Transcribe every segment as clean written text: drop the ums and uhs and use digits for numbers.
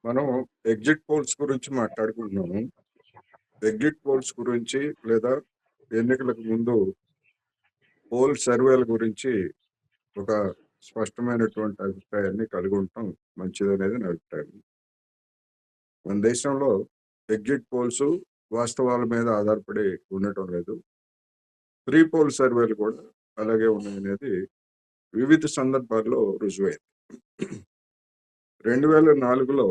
మనం exit polls గురించి మాట్లాడుకుంటున్నాము. Exit polls గురించి లేదా ఎన్నికలకు ముందు పోల్ సర్వేల గురించి ఒక స్పష్టమైనటువంటి అభిప్రాయాన్ని కలిగి ఉండటం మంచిదనేది నా అభిప్రాయం. మన దేశంలో ఎగ్జిట్ పోల్స్ వాస్తవాల మీద ఆధారపడి ఉండటం లేదు. ప్రీ పోల్ సర్వేలు కూడా అలాగే ఉన్నాయనేది వివిధ సందర్భాల్లో రుజువైంది. 2004లో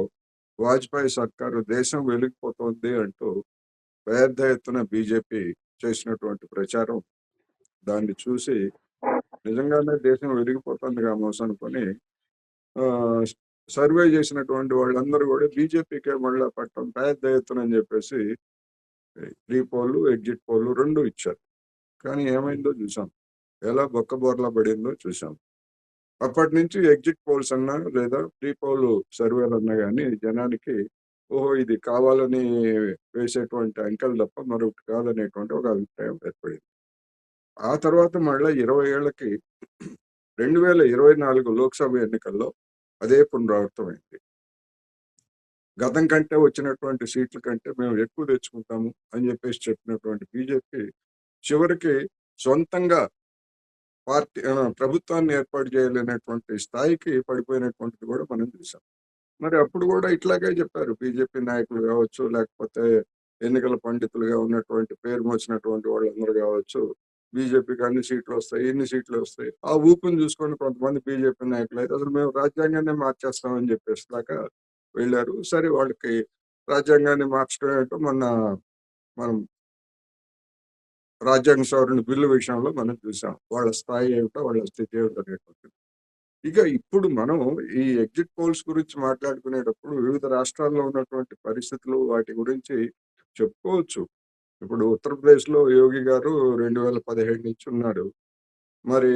వాజ్పేయి సర్కారు దేశం వెలిగిపోతోంది అంటూ పెద్ద ఎత్తున బీజేపీ చేసినటువంటి ప్రచారం, దాన్ని చూసి నిజంగానే దేశం వెలిగిపోతుంది కామోస్ అనుకొని సర్వే చేసినటువంటి వాళ్ళందరూ కూడా బీజేపీకే మళ్ళా పట్టడం పెద్ద ఎత్తున అని చెప్పేసి ప్రీ పోల్ ఎగ్జిట్ పోల్ రెండు ఇచ్చారు. కానీ ఏమైందో చూసాం, ఎలా బొక్కబోర్లా పడిందో చూసాం. అప్పటి నుంచి ఎగ్జిట్ పోల్స్ అన్నా లేదా ప్రీ పోల్ సర్వేలు అన్నా కానీ జనానికి ఓహో ఇది కావాలని వేసేటువంటి అంకెలు తప్ప మరొకటి కాదనేటువంటి ఒక అభిప్రాయం ఏర్పడింది. ఆ తర్వాత మళ్ళీ 20 ఏళ్లకి 2024 లోక్సభ ఎన్నికల్లో అదే పునరావృతమైంది. గతం కంటే వచ్చినటువంటి సీట్ల కంటే మేము ఎక్కువ తెచ్చుకుంటాము అని చెప్పేసి చెప్పినటువంటి బీజేపీ చివరికి సొంతంగా పార్టీ ప్రభుత్వాన్ని ఏర్పాటు చేయలేనటువంటి స్థాయికి పడిపోయినటువంటిది కూడా మనం చూసాం. మరి అప్పుడు కూడా ఇట్లాగే చెప్పారు బీజేపీ నాయకులు కావచ్చు, లేకపోతే ఎన్నికల పండితులుగా ఉన్నటువంటి పేరు మోసినటువంటి వాళ్ళందరూ కావచ్చు, బీజేపీకి అన్ని సీట్లు వస్తాయి, ఎన్ని సీట్లు వస్తాయి. ఆ ఊపుని చూసుకొని కొంతమంది బీజేపీ నాయకులు అయితే అసలు మేము రాజ్యాంగాన్ని మార్చేస్తామని చెప్పేసి దాకా వెళ్ళారు. సరే, వాళ్ళకి రాజ్యాంగాన్ని మార్చడం ఏంటో మనం రాజ్యాంగ సవరణ బిల్లు విషయంలో మనం చూసాం. వాళ్ళ స్థాయి ఏమిటో, వాళ్ళ స్థితి ఏమిటో అనేటువంటిది. ఇక ఇప్పుడు మనం ఈ ఎగ్జిట్ పోల్స్ గురించి మాట్లాడుకునేటప్పుడు వివిధ రాష్ట్రాల్లో ఉన్నటువంటి పరిస్థితులు వాటి గురించి చెప్పుకోవచ్చు. ఇప్పుడు ఉత్తరప్రదేశ్లో యోగి గారు 2017 నుంచి ఉన్నాడు. మరి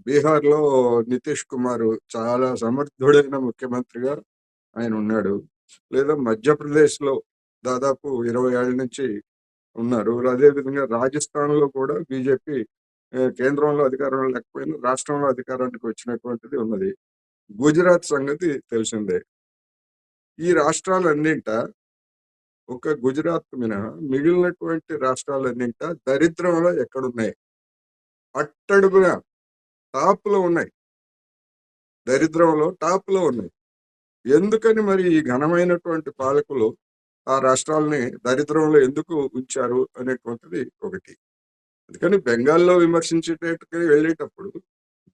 బీహార్లో నితీష్ కుమార్ చాలా సమర్థుడైన ముఖ్యమంత్రిగా ఆయన ఉన్నాడు. లేదా మధ్యప్రదేశ్లో దాదాపు 20 ఏళ్ల నుంచి ఉన్నారు. అదేవిధంగా రాజస్థాన్లో కూడా బీజేపీ కేంద్రంలో అధికారంలో లేకపోయినా రాష్ట్రంలో అధికారానికి వచ్చినటువంటిది ఉన్నది. గుజరాత్ సంగతి తెలిసిందే. ఈ రాష్ట్రాలన్నింట ఒక గుజరాత్ మినహా మిగిలినటువంటి రాష్ట్రాలన్నింట దరిద్రంలో ఎక్కడున్నాయి? అట్టడుగున టాప్లో ఉన్నాయి. దరిద్రంలో టాప్లో ఉన్నాయి. ఎందుకని మరి ఈ ఘనమైనటువంటి పాలకులు ఆ రాష్ట్రాలని దరిద్రంలో ఎందుకు ఉంచారు అనేటువంటిది ఒకటి. అందుకని బెంగాల్లో విమర్శించేటట్టుగా వెళ్ళేటప్పుడు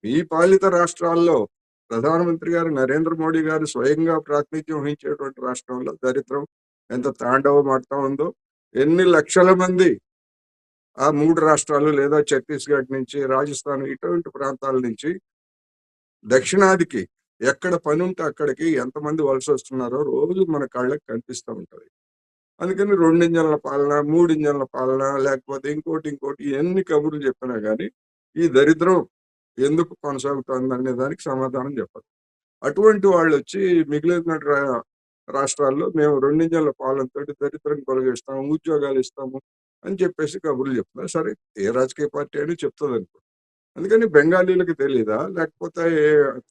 మీ పాలిత రాష్ట్రాల్లో ప్రధానమంత్రి గారు నరేంద్ర మోడీ గారు స్వయంగా ప్రాతినిధ్యం వహించేటువంటి రాష్ట్రంలో దరిద్రం ఎంత తాండవం ఆడుతా ఉందో, ఎన్ని లక్షల మంది ఆ 3 రాష్ట్రాలు లేదా ఛత్తీస్గఢ్ నుంచి రాజస్థాన్ ఇటువంటి ప్రాంతాల నుంచి దక్షిణాదికి ఎక్కడ పని ఉంటే అక్కడికి ఎంతమంది వలస వస్తున్నారో రోజు మన కళ్ళకి కనిపిస్తూ ఉంటుంది. అందుకని 2 ఇంజన్ల పాలన, 3 ఇంజన్ల పాలన, లేకపోతే ఇంకోటి ఎన్ని కబుర్లు చెప్పినా కానీ ఈ దరిద్రం ఎందుకు కొనసాగుతుంది అనే దానికి సమాధానం చెప్పదు. అటువంటి వాళ్ళు వచ్చి మిగిలిన రాష్ట్రాల్లో మేము 2 ఇంజన్ల పాలనతో దరిద్రం తొలగిస్తాము, ఉద్యోగాలు ఇస్తాము అని చెప్పేసి కబుర్లు చెప్తున్నారు. సరే, ఏ రాజకీయ పార్టీ అని చెప్తుంది అనుకో. అందుకని బెంగాలీలకు తెలియదా, లేకపోతే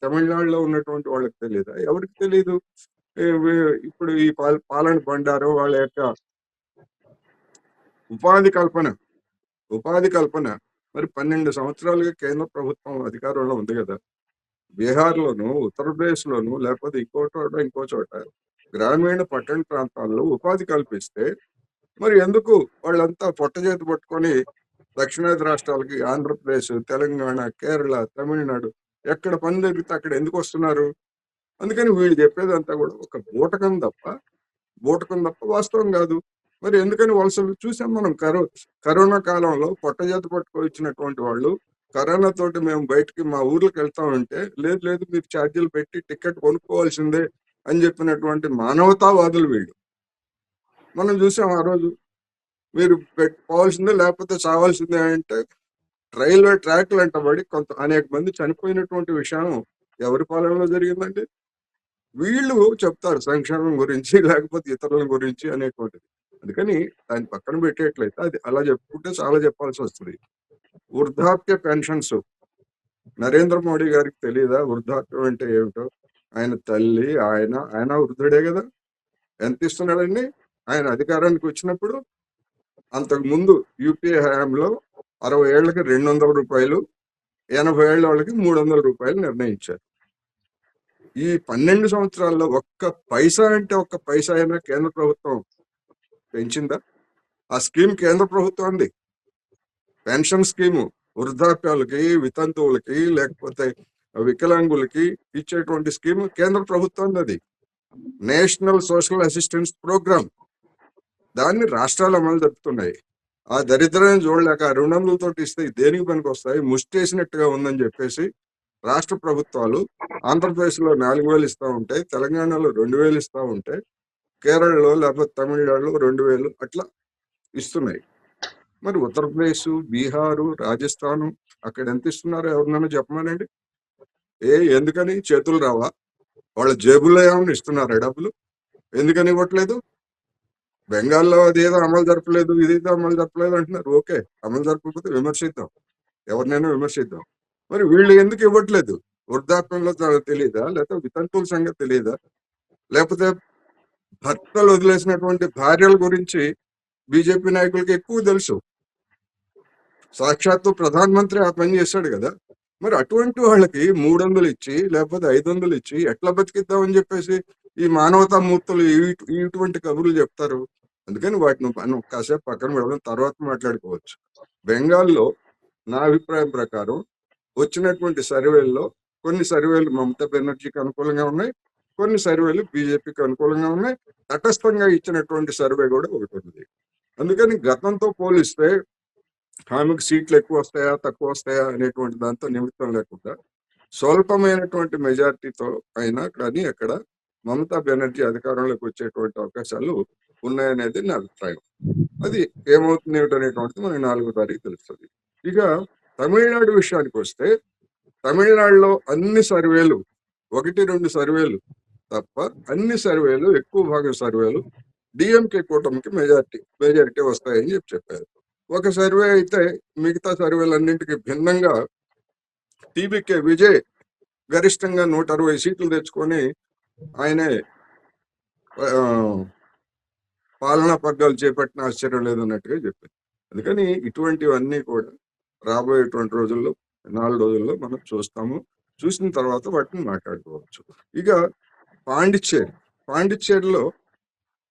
తమిళనాడులో ఉన్నటువంటి వాళ్ళకి తెలియదా? ఎవరికి తెలియదు? ఇప్పుడు ఈ పాలన బండారు వాళ్ళ యొక్క ఉపాధి కల్పన మరి 12 సంవత్సరాలుగా కేంద్ర ప్రభుత్వం అధికారంలో ఉంది కదా. బీహార్లోను, ఉత్తరప్రదేశ్లోను, లేకపోతే ఇంకో చోట గ్రామీణ పట్టణ ప్రాంతాల్లో ఉపాధి కల్పిస్తే మరి ఎందుకు వాళ్ళంతా పొట్టచేతి పట్టుకొని దక్షిణాది రాష్ట్రాలకి, ఆంధ్రప్రదేశ్, తెలంగాణ, కేరళ, తమిళనాడు ఎక్కడ పని దొరికితే అక్కడ ఎందుకు వస్తున్నారు? అందుకని వీళ్ళు చెప్పేదంతా కూడా ఒక బూటకం తప్ప వాస్తవం కాదు. మరి ఎందుకని వలసలు చూసాం మనం. కరోనా కాలంలో పొట్టజేత పట్టుకొచ్చినటువంటి వాళ్ళు కరోనా తోటి మేము బయటికి మా ఊర్లకు వెళ్తామంటే లేదు మీరు ఛార్జీలు పెట్టి టికెట్ కొనుక్కోవాల్సిందే అని చెప్పినటువంటి మానవతావాదులు వీళ్ళు. మనం చూసాం ఆ రోజు. మీరు పెట్టుకోవాల్సిందే లేకపోతే చావాల్సిందే అంటే రైల్వే ట్రాక్లు అంటబడి అనేక మంది చనిపోయినటువంటి విషయం ఎవరి పాలనలో జరిగిందండి? వీళ్ళు చెప్తారు సంక్షేమం గురించి, లేకపోతే ఇతరుల గురించి అనేటువంటిది. అందుకని దాన్ని పక్కన పెట్టేట్లయితే అది అలా చెప్పుకుంటే చాలా చెప్పాల్సి వస్తుంది. వృద్ధాప్య పెన్షన్స్ నరేంద్ర మోడీ గారికి తెలియదా వృద్ధాప్యం అంటే ఏమిటో? ఆయన తల్లి, ఆయన వృద్ధుడే కదా. ఎంత ఇస్తున్నాడండి ఆయన అధికారానికి వచ్చినప్పుడు? అంతకు ముందు యూపీఏ హయాంలో 60 ఏళ్లకి 200 రూపాయలు, 80 ఏళ్ల వాళ్ళకి 300 రూపాయలు నిర్ణయించారు. ఈ 12 సంవత్సరాల్లో ఒక్క పైసా అంటే ఒక్క పైసా అయినా కేంద్ర ప్రభుత్వం పెంచిందా? ఆ స్కీమ్ కేంద్ర ప్రభుత్వంది. పెన్షన్ స్కీము వృద్ధాప్యాలకి, వితంతువులకి, లేకపోతే వికలాంగులకి ఇచ్చేటువంటి స్కీమ్ కేంద్ర ప్రభుత్వం. అది నేషనల్ సోషల్ అసిస్టెన్స్ ప్రోగ్రామ్. దాన్ని రాష్ట్రాలు అమలు జరుపుతున్నాయి. ఆ దరిద్రాన్ని చూడలేక 200 తోటి ఇస్తే దేనికి పనికి వస్తాయి, ముష్టేసినట్టుగా ఉందని చెప్పేసి రాష్ట్ర ప్రభుత్వాలు ఆంధ్రప్రదేశ్లో 4000 ఇస్తా ఉంటే, తెలంగాణలో 2000 ఇస్తా ఉంటే, కేరళలో లేకపోతే తమిళనాడులో 2000 అట్లా ఇస్తున్నాయి. మరి ఉత్తరప్రదేశ్, బీహారు, రాజస్థాను అక్కడ ఎంత ఇస్తున్నారో ఎవరినైనా చెప్పమానండి. ఎందుకని? చేతులు రావా? వాళ్ళ జేబుల్లో ఏమన్నా ఇస్తున్నారా డబ్బులు? ఎందుకని ఇవ్వట్లేదు? బెంగాల్లో అదేదో అమలు జరపలేదు, ఇదేదో అమలు జరపలేదు అంటున్నారు. ఓకే, అమలు జరపకపోతే విమర్శిద్దాం, ఎవరినైనా విమర్శిద్దాం. మరి వీళ్ళు ఎందుకు ఇవ్వట్లేదు? వృద్ధాప్యంలో తెలియదా? లేకపోతే వితంతువుల సంగతి తెలియదా? లేకపోతే భర్తలు వదిలేసినటువంటి భార్యల గురించి బీజేపీ నాయకులకి ఎక్కువ తెలుసు. సాక్షాత్తు ప్రధానమంత్రి ఆ పని చేశాడు కదా. మరి అటువంటి వాళ్ళకి 300 ఇచ్చి లేకపోతే 500 ఇచ్చి ఎట్లా బతికిద్దామని చెప్పేసి ఈ మానవతా మూర్తులు ఇటువంటి కబుర్లు చెప్తారు. అందుకని వాటిని మనం కాసేపు పక్కన పెడదాం, తర్వాత మాట్లాడుకోవచ్చు. బెంగాల్లో నా అభిప్రాయం ప్రకారం వచ్చినటువంటి సర్వేల్లో కొన్ని సర్వేలు మమతా బెనర్జీకి అనుకూలంగా ఉన్నాయి, కొన్ని సర్వేలు బీజేపీకి అనుకూలంగా ఉన్నాయి. తటస్థంగా ఇచ్చినటువంటి సర్వే కూడా ఒకటి ఉంది. అందుకని గతంతో పోలిస్తే ఆమెకు సీట్లు ఎక్కువ వస్తాయా తక్కువ వస్తాయా అనేటువంటి దాంతో నిమిత్తం లేకుండా స్వల్పమైనటువంటి మెజారిటీతో అయినా కానీ అక్కడ మమతా బెనర్జీ అధికారంలోకి వచ్చేటువంటి అవకాశాలు ఉన్నాయనేది నా అభిప్రాయం. అది ఏమవుతుంది ఏమిటనేటువంటిది మనకి 4వ తారీఖు తెలుస్తుంది. ఇక తమిళనాడు విషయానికి వస్తే, తమిళనాడులో అన్ని సర్వేలు 1-2 సర్వేలు తప్ప అన్ని సర్వేలు, ఎక్కువ భాగం సర్వేలు డిఎంకే కూటమికి మెజారిటీ వస్తాయని చెప్పారు. ఒక సర్వే అయితే మిగతా సర్వేలన్నింటికి భిన్నంగా టీబీకే విజయ్ గరిష్టంగా 160 సీట్లు తెచ్చుకొని ఆయనే పాలనా పగ్గాలు చేపట్టిన ఆశ్చర్యం లేదన్నట్టుగా చెప్పారు. అందుకని ఇటువంటివన్నీ కూడా రాబోయేటువంటి రోజుల్లో 4 రోజుల్లో మనం చూస్తాము. చూసిన తర్వాత వాటిని మాట్లాడుకోవచ్చు. ఇక పాండిచ్చేరిలో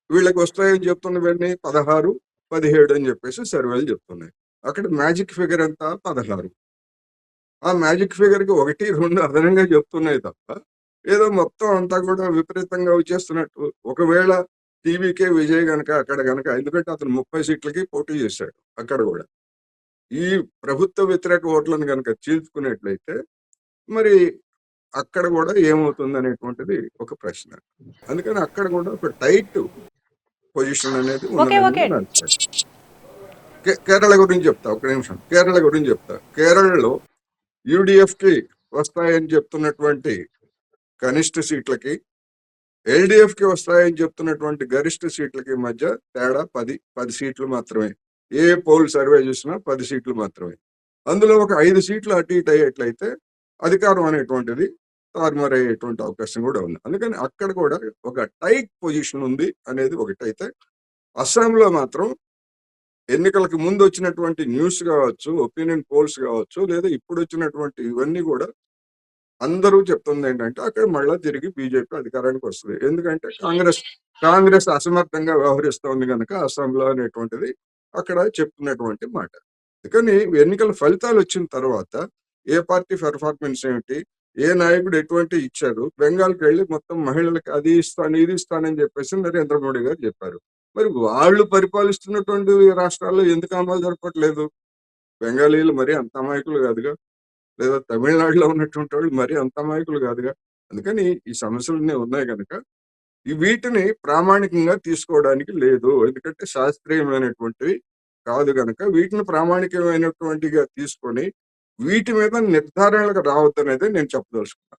వీళ్ళకి వస్తాయని చెప్తున్నవన్నీ 16, 17 అని చెప్పేసి సర్వేలు చెప్తున్నాయి. అక్కడ మ్యాజిక్ ఫిగర్ ఎంత? 16. ఆ మ్యాజిక్ ఫిగర్ కి 1, 2 అదనంగా చెప్తున్నాయి తప్ప ఏదో మొత్తం అంతా కూడా విపరీతంగా వచ్చేస్తున్నట్టు. ఒకవేళ టీవీకే విజయ్ అక్కడ గనక, ఎందుకంటే అతను 30 సీట్లకి పోటీ చేశాడు అక్కడ కూడా, ఈ ప్రభుత్వ వ్యతిరేక ఓట్లను కనుక చీల్చుకున్నట్లయితే మరి అక్కడ కూడా ఏమవుతుంది అనేటువంటిది ఒక ప్రశ్న. అందుకని అక్కడ కూడా ఒక టైట్ పొజిషన్ అనేది ఉన్నదని. కేరళ గురించి చెప్తా, ఒక నిమిషం. కేరళ గురించి చెప్తా. కేరళలో యూడిఎఫ్ కి వస్తాయని చెప్తున్నటువంటి కనిష్ట సీట్లకి, ఎల్డిఎఫ్ కి వస్తాయని చెప్తున్నటువంటి గరిష్ట సీట్లకి మధ్య తేడా 10 సీట్లు మాత్రమే. ఏ పోల్ సర్వే చూసినా 10 సీట్లు మాత్రమే. అందులో ఒక 5 సీట్లు అటు ఇటు అయ్యేట్లయితే అధికారం అనేటువంటిది తారుమారయ్యేటువంటి అవకాశం కూడా ఉంది. అందుకని అక్కడ కూడా ఒక టైట్ పొజిషన్ ఉంది అనేది ఒకటైతే, అస్సాంలో మాత్రం ఎన్నికలకు ముందు వచ్చినటువంటి న్యూస్ కావచ్చు, ఒపీనియన్ పోల్స్ కావచ్చు, లేదా ఇప్పుడు వచ్చినటువంటి ఇవన్నీ కూడా అందరూ చెప్తుంది ఏంటంటే అక్కడ మళ్ళా తిరిగి బీజేపీ అధికారానికి వస్తుంది. ఎందుకంటే కాంగ్రెస్ అసమర్థంగా వ్యవహరిస్తోంది కనుక అస్సాంలో అనేటువంటిది అక్కడ చెప్తున్నటువంటి మాట. కానీ ఎన్నికల ఫలితాలు వచ్చిన తర్వాత ఏ పార్టీ పెర్ఫార్మెన్స్ ఏమిటి, ఏ నాయకుడు ఎటువంటి ఇచ్చారు, బెంగాల్కి వెళ్ళి మొత్తం మహిళలకు అది ఇస్తాను ఇది ఇస్తానని చెప్పేసి నరేంద్ర మోడీ గారు చెప్పారు. మరి వాళ్ళు పరిపాలిస్తున్నటువంటి రాష్ట్రాల్లో ఎందుకు అమలు జరపట్లేదు? బెంగాలీలు మరి అంత అమాయకులు కాదుగా, లేదా తమిళనాడులో ఉన్నటువంటి వాళ్ళు మరి అంత అమాయకులు కాదుగా. అందుకని ఈ సమస్యలన్నీ ఉన్నాయి కనుక వీటిని ప్రామాణికంగా తీసుకోవడానికి లేదు. ఎందుకంటే శాస్త్రీయమైనటువంటివి కాదు కనుక వీటిని ప్రామాణికమైనటువంటిగా తీసుకొని వీటి మీద నిర్ధారణలకు రావద్దనేది నేను చెప్పదలుచుకున్నాను.